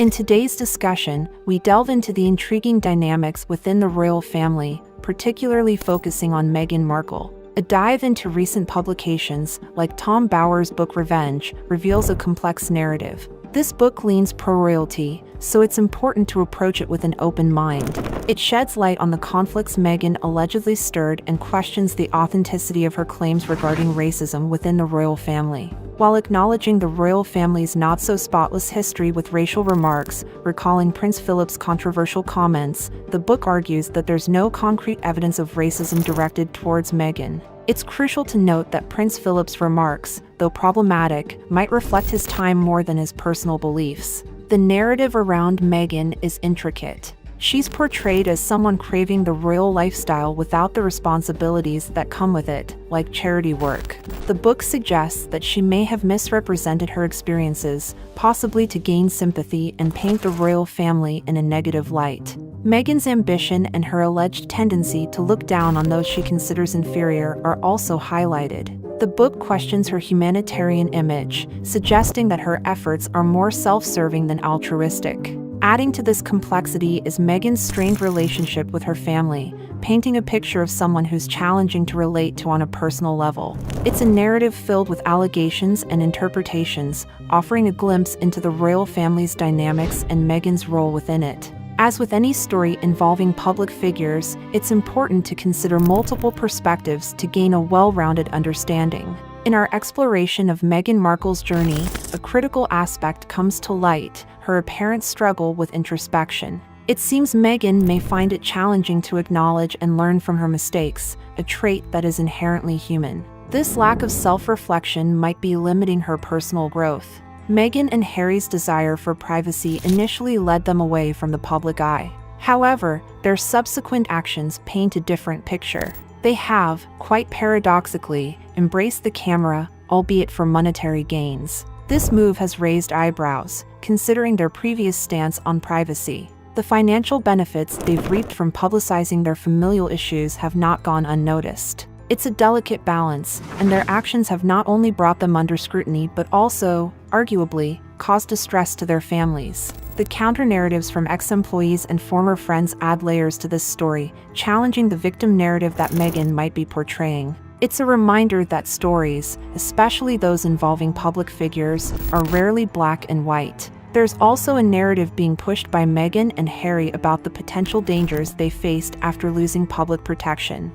In today's discussion, we delve into the intriguing dynamics within the royal family, particularly focusing on Meghan Markle. A dive into recent publications, like Tom Bower's book Revenge, reveals a complex narrative. This book leans pro-royalty, so it's important to approach it with an open mind. It sheds light on the conflicts Meghan allegedly stirred and questions the authenticity of her claims regarding racism within the royal family. While acknowledging the royal family's not-so-spotless history with racial remarks, recalling Prince Philip's controversial comments, the book argues that there's no concrete evidence of racism directed towards Meghan. It's crucial to note that Prince Philip's remarks, though problematic, might reflect his time more than his personal beliefs. The narrative around Meghan is intricate. She's portrayed as someone craving the royal lifestyle without the responsibilities that come with it, like charity work. The book suggests that she may have misrepresented her experiences, possibly to gain sympathy and paint the royal family in a negative light. Meghan's ambition and her alleged tendency to look down on those she considers inferior are also highlighted. The book questions her humanitarian image, suggesting that her efforts are more self-serving than altruistic. Adding to this complexity is Meghan's strained relationship with her family, painting a picture of someone who's challenging to relate to on a personal level. It's a narrative filled with allegations and interpretations, offering a glimpse into the royal family's dynamics and Meghan's role within it. As with any story involving public figures, it's important to consider multiple perspectives to gain a well-rounded understanding. In our exploration of Meghan Markle's journey, a critical aspect comes to light: her apparent struggle with introspection. It seems Meghan may find it challenging to acknowledge and learn from her mistakes, a trait that is inherently human. This lack of self-reflection might be limiting her personal growth. Meghan and Harry's desire for privacy initially led them away from the public eye. However, their subsequent actions paint a different picture. They have, quite paradoxically, embraced the camera, albeit for monetary gains. This move has raised eyebrows, considering their previous stance on privacy. The financial benefits they've reaped from publicizing their familial issues have not gone unnoticed. It's a delicate balance, and their actions have not only brought them under scrutiny but also, arguably, caused distress to their families. The counter-narratives from ex-employees and former friends add layers to this story, challenging the victim narrative that Meghan might be portraying. It's a reminder that stories, especially those involving public figures, are rarely black and white. There's also a narrative being pushed by Meghan and Harry about the potential dangers they faced after losing public protection.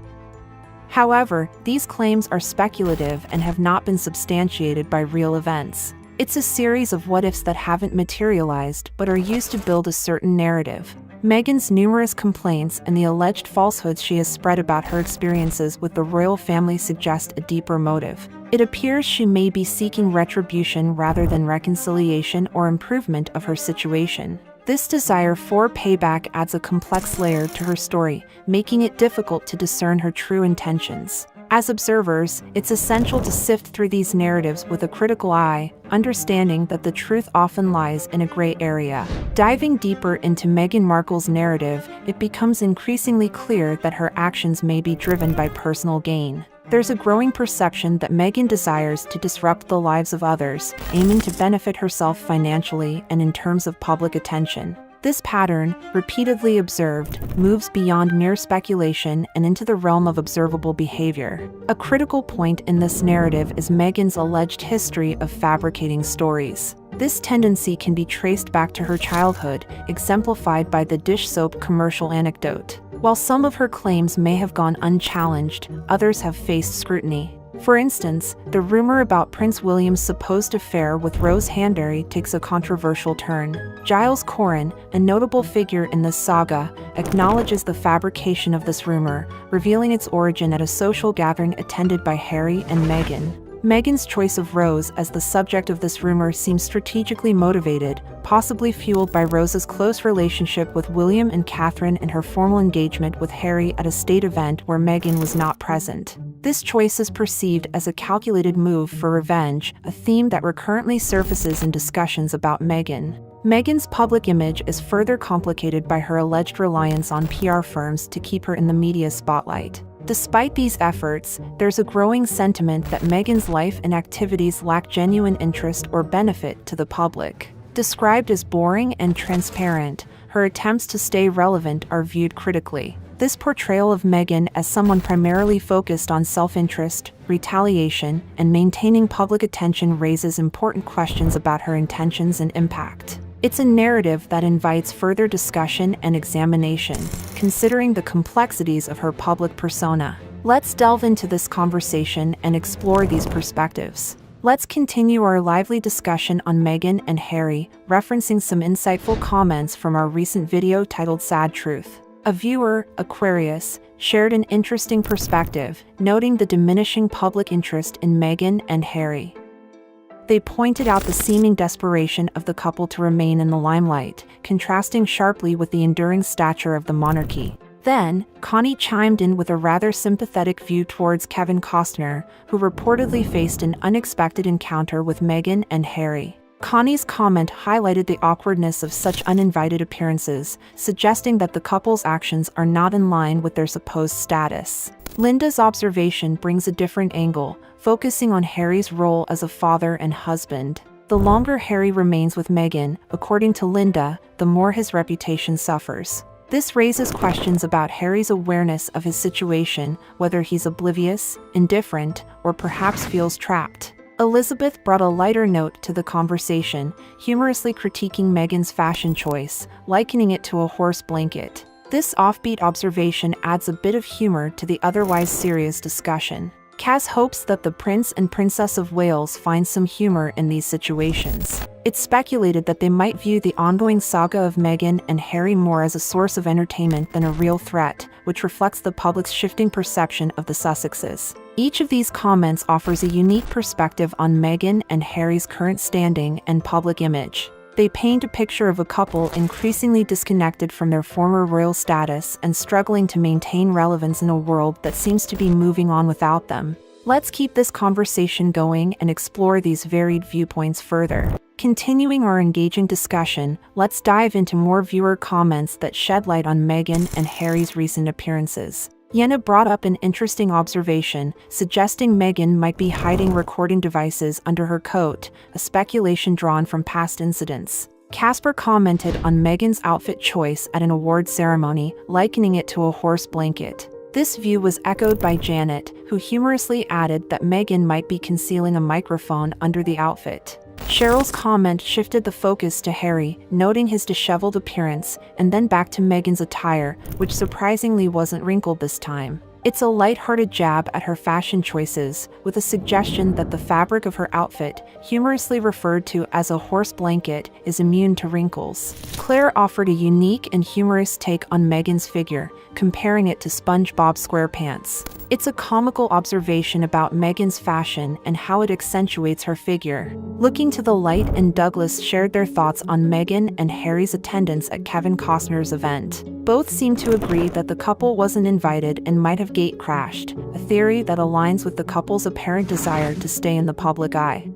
However, these claims are speculative and have not been substantiated by real events. It's a series of what-ifs that haven't materialized but are used to build a certain narrative. Meghan's numerous complaints and the alleged falsehoods she has spread about her experiences with the royal family suggest a deeper motive. It appears she may be seeking retribution rather than reconciliation or improvement of her situation. This desire for payback adds a complex layer to her story, making it difficult to discern her true intentions. As observers, it's essential to sift through these narratives with a critical eye, understanding that the truth often lies in a gray area. Diving deeper into Meghan Markle's narrative, it becomes increasingly clear that her actions may be driven by personal gain. There's a growing perception that Meghan desires to disrupt the lives of others, aiming to benefit herself financially and in terms of public attention. This pattern, repeatedly observed, moves beyond mere speculation and into the realm of observable behavior. A critical point in this narrative is Meghan's alleged history of fabricating stories. This tendency can be traced back to her childhood, exemplified by the dish soap commercial anecdote. While some of her claims may have gone unchallenged, others have faced scrutiny. For instance, the rumor about Prince William's supposed affair with Rose Hanbury takes a controversial turn. Giles Corran, a notable figure in this saga, acknowledges the fabrication of this rumor, revealing its origin at a social gathering attended by Harry and Meghan. Meghan's choice of Rose as the subject of this rumor seems strategically motivated, possibly fueled by Rose's close relationship with William and Catherine and her formal engagement with Harry at a state event where Meghan was not present. This choice is perceived as a calculated move for revenge, a theme that recurrently surfaces in discussions about Meghan. Meghan's public image is further complicated by her alleged reliance on PR firms to keep her in the media spotlight. Despite these efforts, there's a growing sentiment that Meghan's life and activities lack genuine interest or benefit to the public. Described as boring and transparent, her attempts to stay relevant are viewed critically. This portrayal of Meghan as someone primarily focused on self-interest, retaliation, and maintaining public attention raises important questions about her intentions and impact. It's a narrative that invites further discussion and examination, considering the complexities of her public persona. Let's delve into this conversation and explore these perspectives. Let's continue our lively discussion on Meghan and Harry, referencing some insightful comments from our recent video titled Sad Truth. A viewer, Aquarius, shared an interesting perspective, noting the diminishing public interest in Meghan and Harry. They pointed out the seeming desperation of the couple to remain in the limelight, contrasting sharply with the enduring stature of the monarchy. Then, Connie chimed in with a rather sympathetic view towards Kevin Costner, who reportedly faced an unexpected encounter with Meghan and Harry. Connie's comment highlighted the awkwardness of such uninvited appearances, suggesting that the couple's actions are not in line with their supposed status. Linda's observation brings a different angle, focusing on Harry's role as a father and husband. The longer Harry remains with Meghan, according to Linda, the more his reputation suffers. This raises questions about Harry's awareness of his situation, whether he's oblivious, indifferent, or perhaps feels trapped. Elizabeth brought a lighter note to the conversation, humorously critiquing Meghan's fashion choice, likening it to a horse blanket. This offbeat observation adds a bit of humor to the otherwise serious discussion. Kaz hopes that the Prince and Princess of Wales find some humor in these situations. It's speculated that they might view the ongoing saga of Meghan and Harry more as a source of entertainment than a real threat, which reflects the public's shifting perception of the Sussexes. Each of these comments offers a unique perspective on Meghan and Harry's current standing and public image. They paint a picture of a couple increasingly disconnected from their former royal status and struggling to maintain relevance in a world that seems to be moving on without them. Let's keep this conversation going and explore these varied viewpoints further. Continuing our engaging discussion, let's dive into more viewer comments that shed light on Meghan and Harry's recent appearances. Yenna brought up an interesting observation, suggesting Meghan might be hiding recording devices under her coat, a speculation drawn from past incidents. Casper commented on Meghan's outfit choice at an award ceremony, likening it to a horse blanket. This view was echoed by Janet, who humorously added that Meghan might be concealing a microphone under the outfit. Cheryl's comment shifted the focus to Harry, noting his disheveled appearance, and then back to Meghan's attire, which surprisingly wasn't wrinkled this time. It's a lighthearted jab at her fashion choices, with a suggestion that the fabric of her outfit, humorously referred to as a horse blanket, is immune to wrinkles. Claire offered a unique and humorous take on Meghan's figure, comparing it to SpongeBob SquarePants. It's a comical observation about Meghan's fashion and how it accentuates her figure. Looking to the light, and Douglas shared their thoughts on Meghan and Harry's attendance at Kevin Costner's event. Both seem to agree that the couple wasn't invited and might have gate-crashed, a theory that aligns with the couple's apparent desire to stay in the public eye.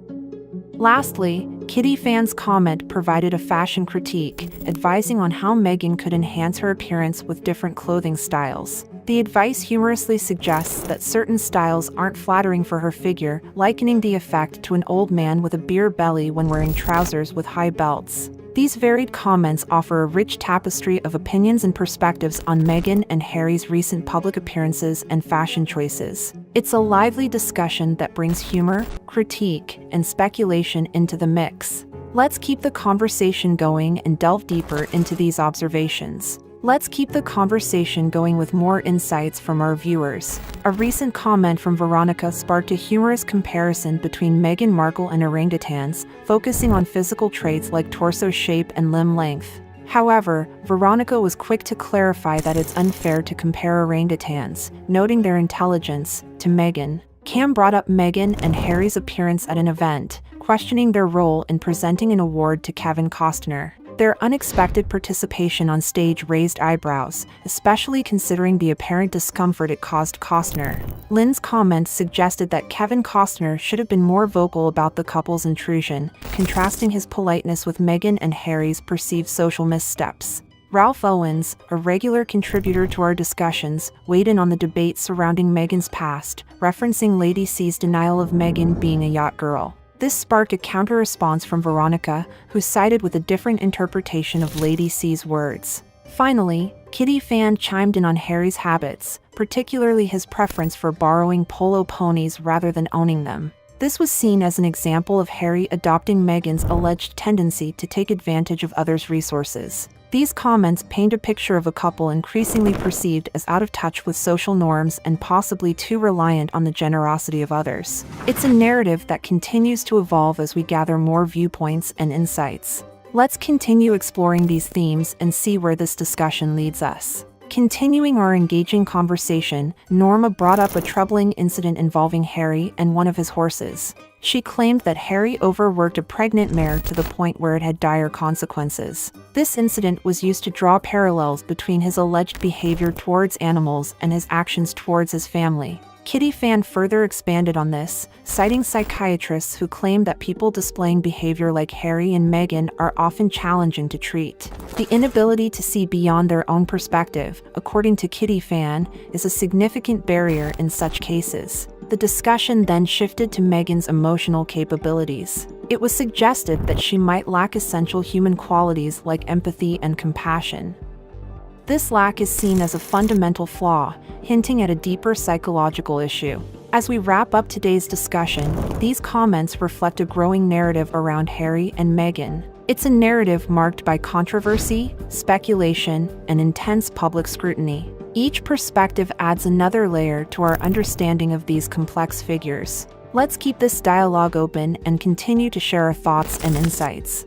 Lastly, Kitty Fan's comment provided a fashion critique, advising on how Meghan could enhance her appearance with different clothing styles. The advice humorously suggests that certain styles aren't flattering for her figure, likening the effect to an old man with a beer belly when wearing trousers with high belts. These varied comments offer a rich tapestry of opinions and perspectives on Meghan and Harry's recent public appearances and fashion choices. It's a lively discussion that brings humor, critique, and speculation into the mix. Let's keep the conversation going and delve deeper into these observations. Let's keep the conversation going with more insights from our viewers. A recent comment from Veronica sparked a humorous comparison between Meghan Markle and orangutans, focusing on physical traits like torso shape and limb length. However, Veronica was quick to clarify that it's unfair to compare orangutans, noting their intelligence, to Meghan. Cam brought up Meghan and Harry's appearance at an event, questioning their role in presenting an award to Kevin Costner. Their unexpected participation on stage raised eyebrows, especially considering the apparent discomfort it caused Costner. Lynn's comments suggested that Kevin Costner should have been more vocal about the couple's intrusion, contrasting his politeness with Meghan and Harry's perceived social missteps. Ralph Owens, a regular contributor to our discussions, weighed in on the debate surrounding Meghan's past, referencing Lady C's denial of Meghan being a yacht girl. This sparked a counter-response from Veronica, who sided with a different interpretation of Lady C's words. Finally, Kitty Fan chimed in on Harry's habits, particularly his preference for borrowing polo ponies rather than owning them. This was seen as an example of Harry adopting Meghan's alleged tendency to take advantage of others' resources. These comments paint a picture of a couple increasingly perceived as out of touch with social norms and possibly too reliant on the generosity of others. It's a narrative that continues to evolve as we gather more viewpoints and insights. Let's continue exploring these themes and see where this discussion leads us. Continuing our engaging conversation, Norma brought up a troubling incident involving Harry and one of his horses. She claimed that Harry overworked a pregnant mare to the point where it had dire consequences. This incident was used to draw parallels between his alleged behavior towards animals and his actions towards his family. Kitty Fan further expanded on this, citing psychiatrists who claim that people displaying behavior like Harry and Meghan are often challenging to treat. The inability to see beyond their own perspective, according to Kitty Fan, is a significant barrier in such cases. The discussion then shifted to Meghan's emotional capabilities. It was suggested that she might lack essential human qualities like empathy and compassion. This lack is seen as a fundamental flaw, hinting at a deeper psychological issue. As we wrap up today's discussion, these comments reflect a growing narrative around Harry and Meghan. It's a narrative marked by controversy, speculation, and intense public scrutiny. Each perspective adds another layer to our understanding of these complex figures. Let's keep this dialogue open and continue to share our thoughts and insights.